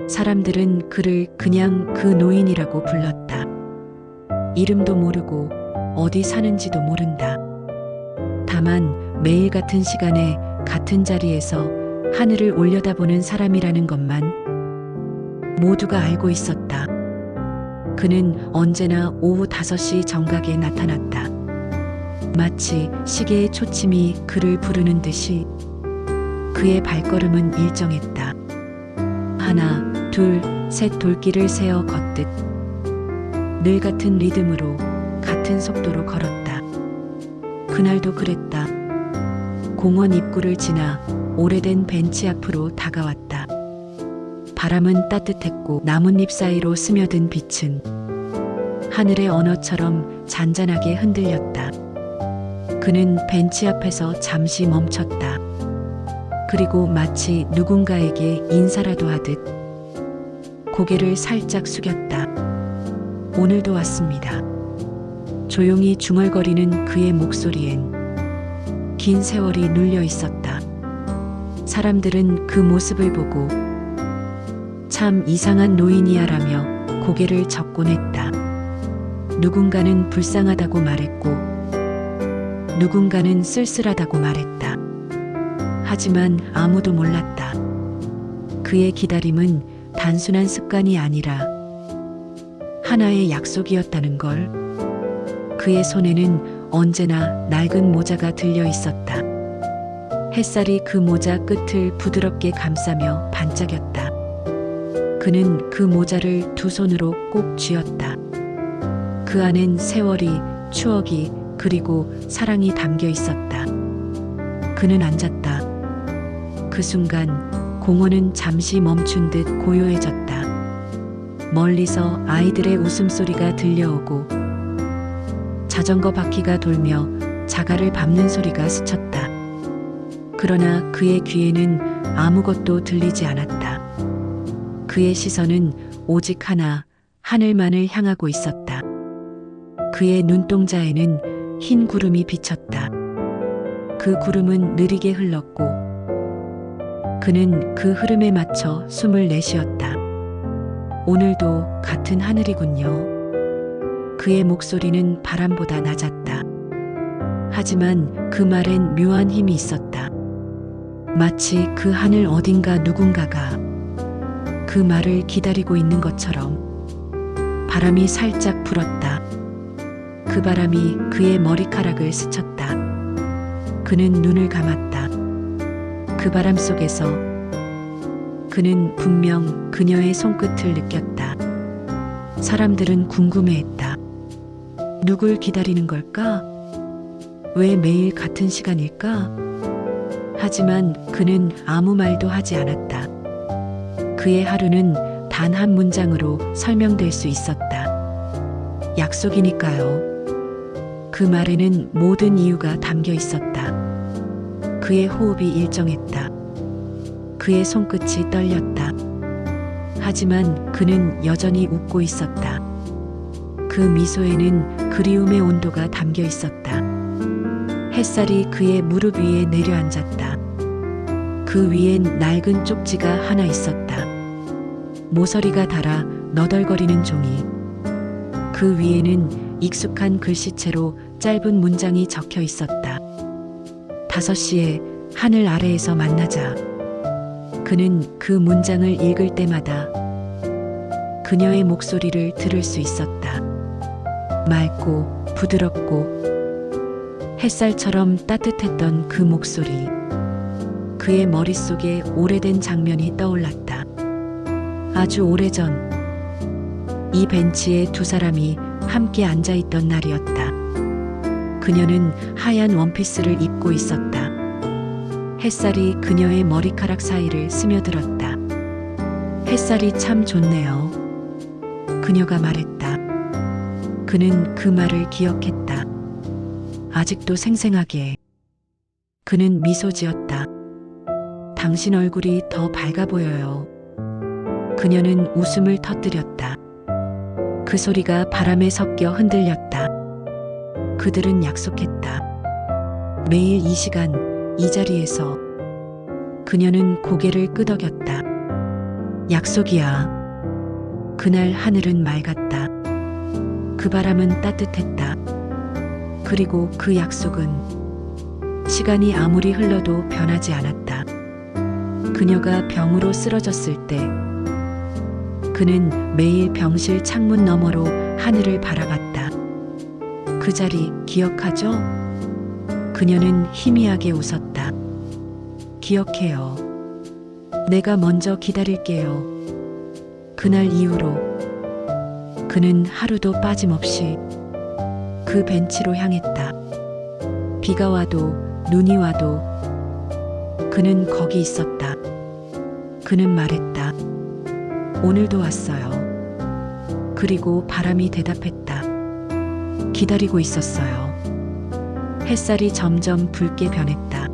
사람들은 그를 그냥 그 노인이라고 불렀다. 이름도 모르고 어디 사는지도 모른다. 다만 매일 같은 시간에 같은 자리에서 하늘을 올려다보는 사람이라는 것만 모두가 알고 있었다. 그는 언제나 오후 5시 정각에 나타났다. 마치 시계의 초침이 그를 부르는 듯이 그의 발걸음은 일정했다. 하나, 둘, 셋 돌길을 세어 걷듯 늘 같은 리듬으로 같은 속도로 걸었다. 그날도 그랬다. 공원 입구를 지나 오래된 벤치 앞으로 다가왔다. 바람은 따뜻했고 나뭇잎 사이로 스며든 빛은 하늘의 언어처럼 잔잔하게 흔들렸다. 그는 벤치 앞에서 잠시 멈췄다. 그리고 마치 누군가에게 인사라도 하듯 고개를 살짝 숙였다. 오늘도 왔습니다. 조용히 중얼거리는 그의 목소리엔 긴 세월이 눌려 있었다. 사람들은 그 모습을 보고 참 이상한 노인이야라며 고개를 젓곤 했다. 누군가는 불쌍하다고 말했고 누군가는 쓸쓸하다고 말했다. 하지만 아무도 몰랐다. 그의 기다림은 단순한 습관이 아니라 하나의 약속이었다는 걸. 그의 손에는 언제나 낡은 모자가 들려 있었다. 햇살이 그 모자 끝을 부드럽게 감싸며 반짝였다. 그는 그 모자를 두 손으로 꼭 쥐었다. 그 안엔 세월이, 추억이, 그리고 사랑이 담겨 있었다. 그는 앉았다. 그 순간 공원은 잠시 멈춘 듯 고요해졌다. 멀리서 아이들의 웃음소리가 들려오고 자전거 바퀴가 돌며 자갈을 밟는 소리가 스쳤다. 그러나 그의 귀에는 아무것도 들리지 않았다. 그의 시선은 오직 하나, 하늘만을 향하고 있었다. 그의 눈동자에는 흰 구름이 비쳤다. 그 구름은 느리게 흘렀고 그는 그 흐름에 맞춰 숨을 내쉬었다. 오늘도 같은 하늘이군요. 그의 목소리는 바람보다 낮았다. 하지만 그 말엔 묘한 힘이 있었다. 마치 그 하늘 어딘가 누군가가 그 말을 기다리고 있는 것처럼. 바람이 살짝 불었다. 그 바람이 그의 머리카락을 스쳤다. 그는 눈을 감았다. 그 바람 속에서 그는 분명 그녀의 손끝을 느꼈다. 사람들은 궁금해했다. 누굴 기다리는 걸까? 왜 매일 같은 시간일까? 하지만 그는 아무 말도 하지 않았다. 그의 하루는 단 한 문장으로 설명될 수 있었다. 약속이니까요. 그 말에는 모든 이유가 담겨 있었다. 그의 호흡이 일정했다. 그의 손끝이 떨렸다. 하지만 그는 여전히 웃고 있었다. 그 미소에는 그리움의 온도가 담겨 있었다. 햇살이 그의 무릎 위에 내려앉았다. 그 위엔 낡은 쪽지가 하나 있었다. 모서리가 닳아 너덜거리는 종이. 그 위에는 익숙한 글씨체로 짧은 문장이 적혀 있었다. 5시에 하늘 아래에서 만나자. 그는 그 문장을 읽을 때마다 그녀의 목소리를 들을 수 있었다. 맑고 부드럽고 햇살처럼 따뜻했던 그 목소리. 그의 머릿속에 오래된 장면이 떠올랐다. 아주 오래전 이 벤치에 두 사람이 함께 앉아있던 날이었다. 그녀는 하얀 원피스를 입고 있었다. 햇살이 그녀의 머리카락 사이를 스며들었다. 햇살이 참 좋네요. 그녀가 말했다. 그는 그 말을 기억했다. 아직도 생생하게. 그는 미소 지었다. 당신 얼굴이 더 밝아 보여요. 그녀는 웃음을 터뜨렸다. 그 소리가 바람에 섞여 흔들렸다. 그들은 약속했다. 매일 이 시간, 이 자리에서. 그녀는 고개를 끄덕였다. 약속이야. 그날 하늘은 맑았다. 그 바람은 따뜻했다. 그리고 그 약속은 시간이 아무리 흘러도 변하지 않았다. 그녀가 병으로 쓰러졌을 때 그는 매일 병실 창문 너머로 하늘을 바라봤다. 그 자리 기억하죠? 그녀는 희미하게 웃었다. 기억해요. 내가 먼저 기다릴게요. 그날 이후로 그는 하루도 빠짐없이 그 벤치로 향했다. 비가 와도 눈이 와도 그는 거기 있었다. 그는 말했다. 오늘도 왔어요. 그리고 바람이 대답했다. 기다리고 있었어요. 햇살이 점점 붉게 변했다.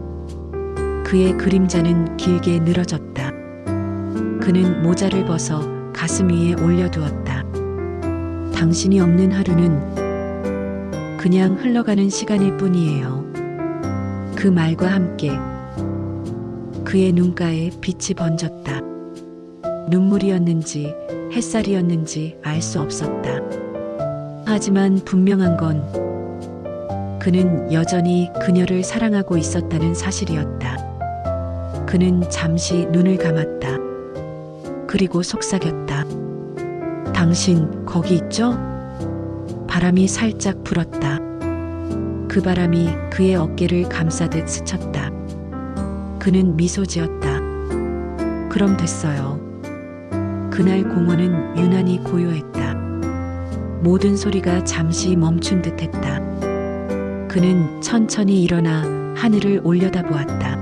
그의 그림자는 길게 늘어졌다. 그는 모자를 벗어 가슴 위에 올려두었다. 당신이 없는 하루는 그냥 흘러가는 시간일 뿐이에요. 그 말과 함께 그의 눈가에 빛이 번졌다. 눈물이었는지 햇살이었는지 알 수 없었다. 하지만 분명한 건 그는 여전히 그녀를 사랑하고 있었다는 사실이었다. 그는 잠시 눈을 감았다. 그리고 속삭였다. 당신 거기 있죠? 바람이 살짝 불었다. 그 바람이 그의 어깨를 감싸듯 스쳤다. 그는 미소 지었다. 그럼 됐어요. 그날 공원은 유난히 고요했다. 모든 소리가 잠시 멈춘 듯 했다. 그는 천천히 일어나 하늘을 올려다보았다.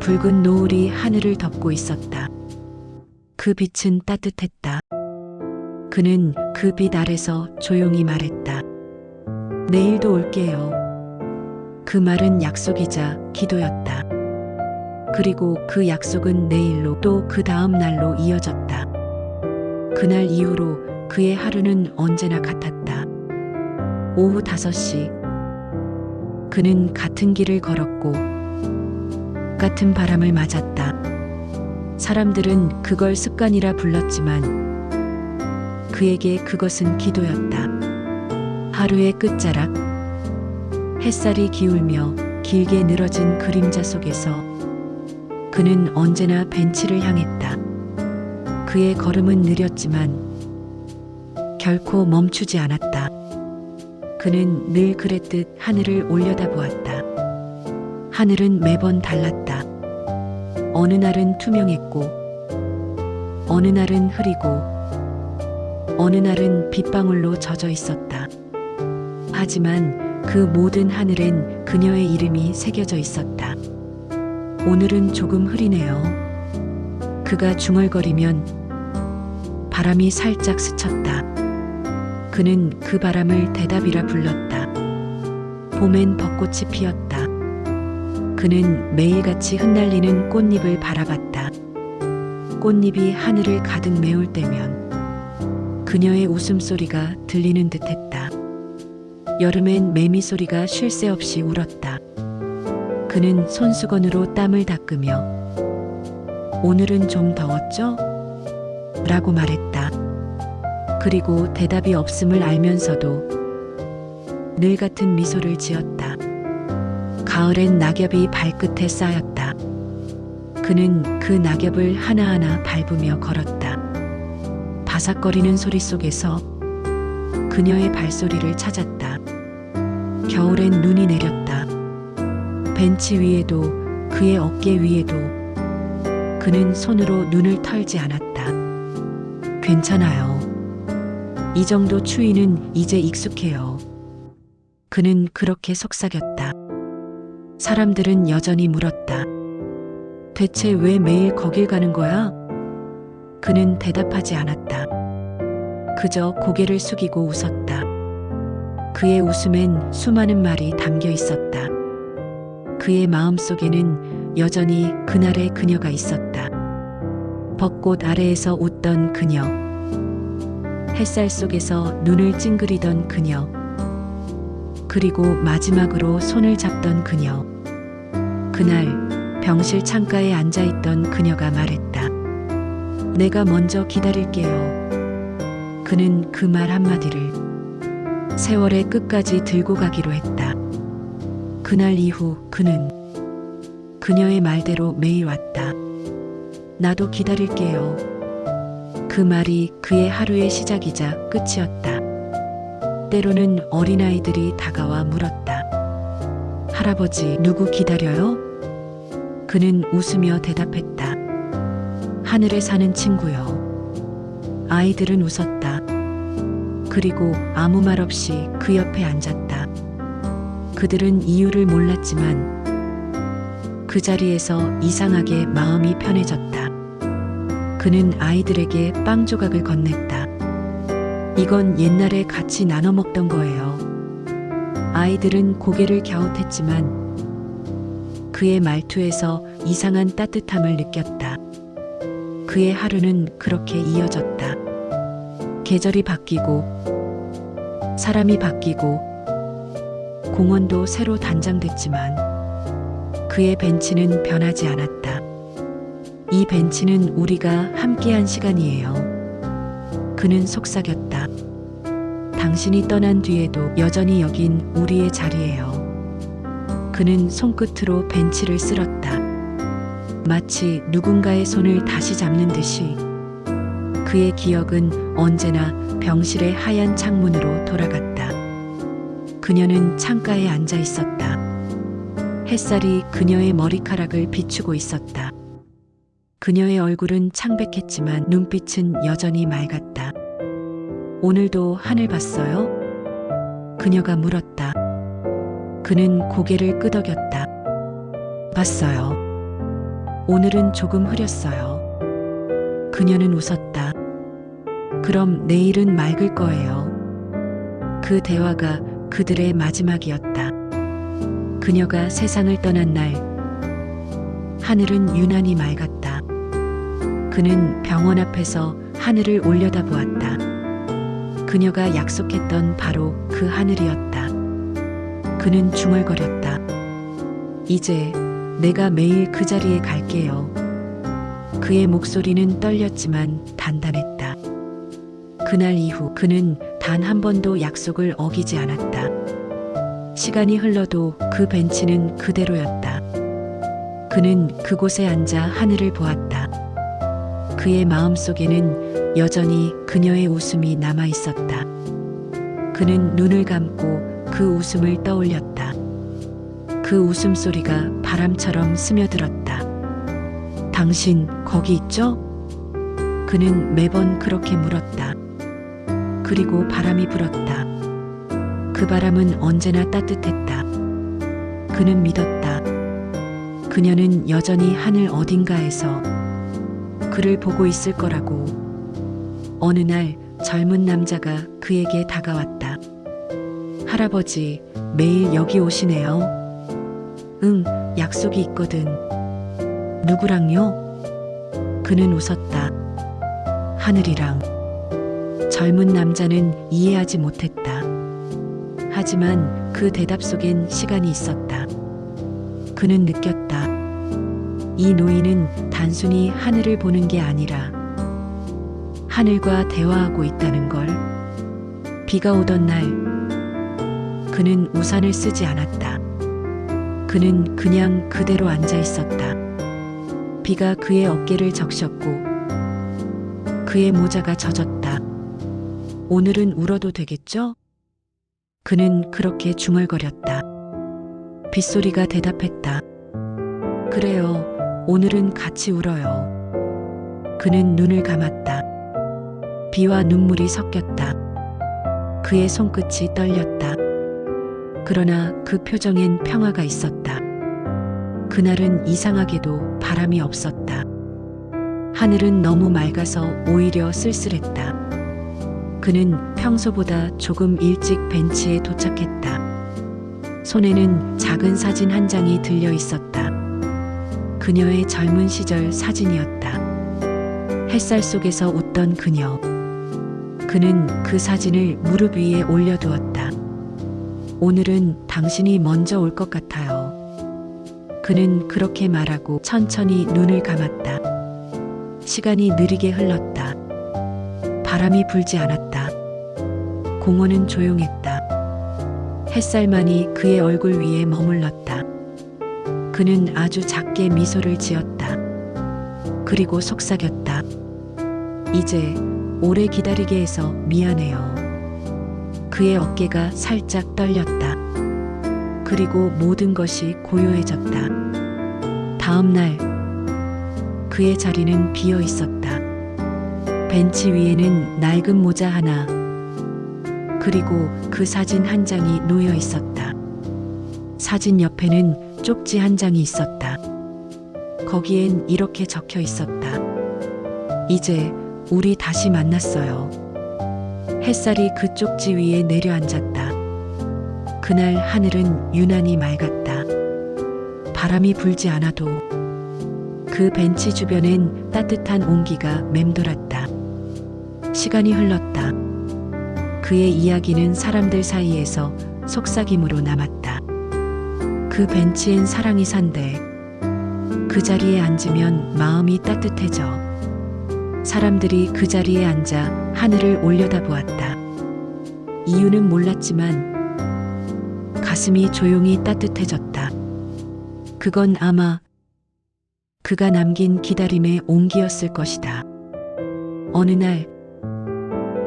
붉은 노을이 하늘을 덮고 있었다. 그 빛은 따뜻했다. 그는 그 빛 아래서 조용히 말했다. 내일도 올게요. 그 말은 약속이자 기도였다. 그리고 그 약속은 내일로 또 그 다음 날로 이어졌다. 그날 이후로 그의 하루는 언제나 같았다. 오후 5시 그는 같은 길을 걸었고 같은 바람을 맞았다. 사람들은 그걸 습관이라 불렀지만 그에게 그것은 기도였다. 하루의 끝자락 햇살이 기울며 길게 늘어진 그림자 속에서 그는 언제나 벤치를 향했다. 그의 걸음은 느렸지만 결코 멈추지 않았다. 그는 늘 그랬듯 하늘을 올려다보았다. 하늘은 매번 달랐다. 어느 날은 투명했고, 어느 날은 흐리고, 어느 날은 빗방울로 젖어 있었다. 하지만 그 모든 하늘엔 그녀의 이름이 새겨져 있었다. 오늘은 조금 흐리네요. 그가 중얼거리면 바람이 살짝 스쳤다. 그는 그 바람을 대답이라 불렀다. 봄엔 벚꽃이 피었다. 그는 매일같이 흩날리는 꽃잎을 바라봤다. 꽃잎이 하늘을 가득 메울 때면 그녀의 웃음소리가 들리는 듯했다. 여름엔 매미 소리가 쉴 새 없이 울었다. 그는 손수건으로 땀을 닦으며 오늘은 좀 더웠죠? 라고 말했다. 그리고 대답이 없음을 알면서도 늘 같은 미소를 지었다. 가을엔 낙엽이 발끝에 쌓였다. 그는 그 낙엽을 하나하나 밟으며 걸었다. 바삭거리는 소리 속에서 그녀의 발소리를 찾았다. 겨울엔 눈이 내렸다. 벤치 위에도 그의 어깨 위에도 그는 손으로 눈을 털지 않았다. 괜찮아요. 이 정도 추위는 이제 익숙해요. 그는 그렇게 속삭였다. 사람들은 여전히 물었다. 대체 왜 매일 거길 가는 거야? 그는 대답하지 않았다. 그저 고개를 숙이고 웃었다. 그의 웃음엔 수많은 말이 담겨 있었다. 그의 마음속에는 여전히 그날의 그녀가 있었다. 벚꽃 아래에서 웃던 그녀. 햇살 속에서 눈을 찡그리던 그녀. 그리고 마지막으로 손을 잡던 그녀. 그날 병실 창가에 앉아있던 그녀가 말했다. 내가 먼저 기다릴게요. 그는 그 말 한마디를 세월의 끝까지 들고 가기로 했다. 그날 이후 그는 그녀의 말대로 매일 왔다. 나도 기다릴게요. 그 말이 그의 하루의 시작이자 끝이었다. 때로는 어린아이들이 다가와 물었다. 할아버지, 누구 기다려요? 그는 웃으며 대답했다. 하늘에 사는 친구요. 아이들은 웃었다. 그리고 아무 말 없이 그 옆에 앉았다. 그들은 이유를 몰랐지만 그 자리에서 이상하게 마음이 편해졌다. 그는 아이들에게 빵 조각을 건넸다. 이건 옛날에 같이 나눠 먹던 거예요. 아이들은 고개를 갸웃했지만 그의 말투에서 이상한 따뜻함을 느꼈다. 그의 하루는 그렇게 이어졌다. 계절이 바뀌고 사람이 바뀌고 공원도 새로 단장됐지만 그의 벤치는 변하지 않았다. 이 벤치는 우리가 함께한 시간이에요. 그는 속삭였다. 당신이 떠난 뒤에도 여전히 여긴 우리의 자리예요. 그는 손끝으로 벤치를 쓸었다. 마치 누군가의 손을 다시 잡는 듯이 그의 기억은 언제나 병실의 하얀 창문으로 돌아갔다. 그녀는 창가에 앉아 있었다. 햇살이 그녀의 머리카락을 비추고 있었다. 그녀의 얼굴은 창백했지만 눈빛은 여전히 맑았다. 오늘도 하늘 봤어요? 그녀가 물었다. 그는 고개를 끄덕였다. 봤어요. 오늘은 조금 흐렸어요. 그녀는 웃었다. 그럼 내일은 맑을 거예요. 그 대화가 그들의 마지막이었다. 그녀가 세상을 떠난 날, 하늘은 유난히 맑았다. 그는 병원 앞에서 하늘을 올려다보았다. 그녀가 약속했던 바로 그 하늘이었다. 그는 중얼거렸다. 이제 내가 매일 그 자리에 갈게요. 그의 목소리는 떨렸지만 단단했다. 그날 이후 그는 단 한 번도 약속을 어기지 않았다. 시간이 흘러도 그 벤치는 그대로였다. 그는 그곳에 앉아 하늘을 보았다. 그의 마음속에는 여전히 그녀의 웃음이 남아 있었다. 그는 눈을 감고 그 웃음을 떠올렸다. 그 웃음소리가 바람처럼 스며들었다. 당신 거기 있죠? 그는 매번 그렇게 물었다. 그리고 바람이 불었다. 그 바람은 언제나 따뜻했다. 그는 믿었다. 그녀는 여전히 하늘 어딘가에서 그를 보고 있을 거라고. 어느 날 젊은 남자가 그에게 다가왔다. 할아버지, 매일 여기 오시네요. 응, 약속이 있거든. 누구랑요? 그는 웃었다. 하늘이랑. 젊은 남자는 이해하지 못했다. 하지만 그 대답 속엔 시간이 있었다. 그는 느꼈다. 이 노인은 단순히 하늘을 보는 게 아니라 하늘과 대화하고 있다는 걸. 비가 오던 날 그는 우산을 쓰지 않았다. 그는 그냥 그대로 앉아 있었다. 비가 그의 어깨를 적셨고 그의 모자가 젖었다. 오늘은 울어도 되겠죠? 그는 그렇게 중얼거렸다. 빗소리가 대답했다. 그래요. 오늘은 같이 울어요. 그는 눈을 감았다. 비와 눈물이 섞였다. 그의 손끝이 떨렸다. 그러나 그 표정엔 평화가 있었다. 그날은 이상하게도 바람이 없었다. 하늘은 너무 맑아서 오히려 쓸쓸했다. 그는 평소보다 조금 일찍 벤치에 도착했다. 손에는 작은 사진 한 장이 들려 있었다. 그녀의 젊은 시절 사진이었다. 햇살 속에서 웃던 그녀. 그는 그 사진을 무릎 위에 올려두었다. 오늘은 당신이 먼저 올 것 같아요. 그는 그렇게 말하고 천천히 눈을 감았다. 시간이 느리게 흘렀다. 바람이 불지 않았다. 공원은 조용했다. 햇살만이 그의 얼굴 위에 머물렀다. 그는 아주 작게 미소를 지었다. 그리고 속삭였다. 이제 오래 기다리게 해서 미안해요. 그의 어깨가 살짝 떨렸다. 그리고 모든 것이 고요해졌다. 다음 날 그의 자리는 비어 있었다. 벤치 위에는 낡은 모자 하나, 그리고 그 사진 한 장이 놓여 있었다. 사진 옆에는 쪽지 한 장이 있었다. 거기엔 이렇게 적혀 있었다. 이제 우리 다시 만났어요. 햇살이 그 쪽지 위에 내려앉았다. 그날 하늘은 유난히 맑았다. 바람이 불지 않아도 그 벤치 주변엔 따뜻한 온기가 맴돌았다. 시간이 흘렀다. 그의 이야기는 사람들 사이에서 속삭임으로 남았다. 그 벤치엔 사랑이 산대. 그 자리에 앉으면 마음이 따뜻해져. 사람들이 그 자리에 앉아 하늘을 올려다보았다. 이유는 몰랐지만 가슴이 조용히 따뜻해졌다. 그건 아마 그가 남긴 기다림의 온기였을 것이다. 어느 날,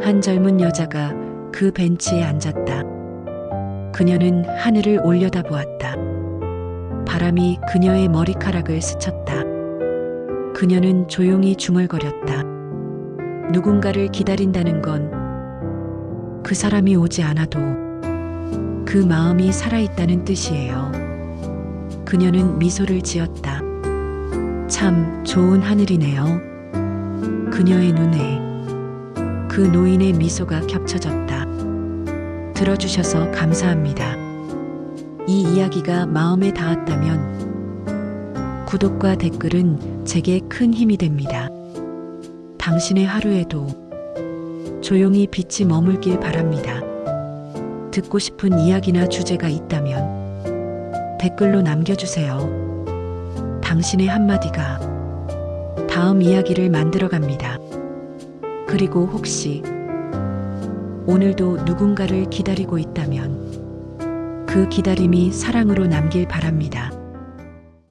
한 젊은 여자가 그 벤치에 앉았다. 그녀는 하늘을 올려다보았다. 바람이 그녀의 머리카락을 스쳤다. 그녀는 조용히 중얼거렸다. 누군가를 기다린다는 건 그 사람이 오지 않아도 그 마음이 살아있다는 뜻이에요. 그녀는 미소를 지었다. 참 좋은 하늘이네요. 그녀의 눈에 그 노인의 미소가 겹쳐졌다. 들어주셔서 감사합니다. 이 이야기가 마음에 닿았다면 구독과 댓글은 제게 큰 힘이 됩니다. 당신의 하루에도 조용히 빛이 머물길 바랍니다. 듣고 싶은 이야기나 주제가 있다면 댓글로 남겨주세요. 당신의 한마디가 다음 이야기를 만들어갑니다. 그리고 혹시 오늘도 누군가를 기다리고 있다면 그 기다림이 사랑으로 남길 바랍니다.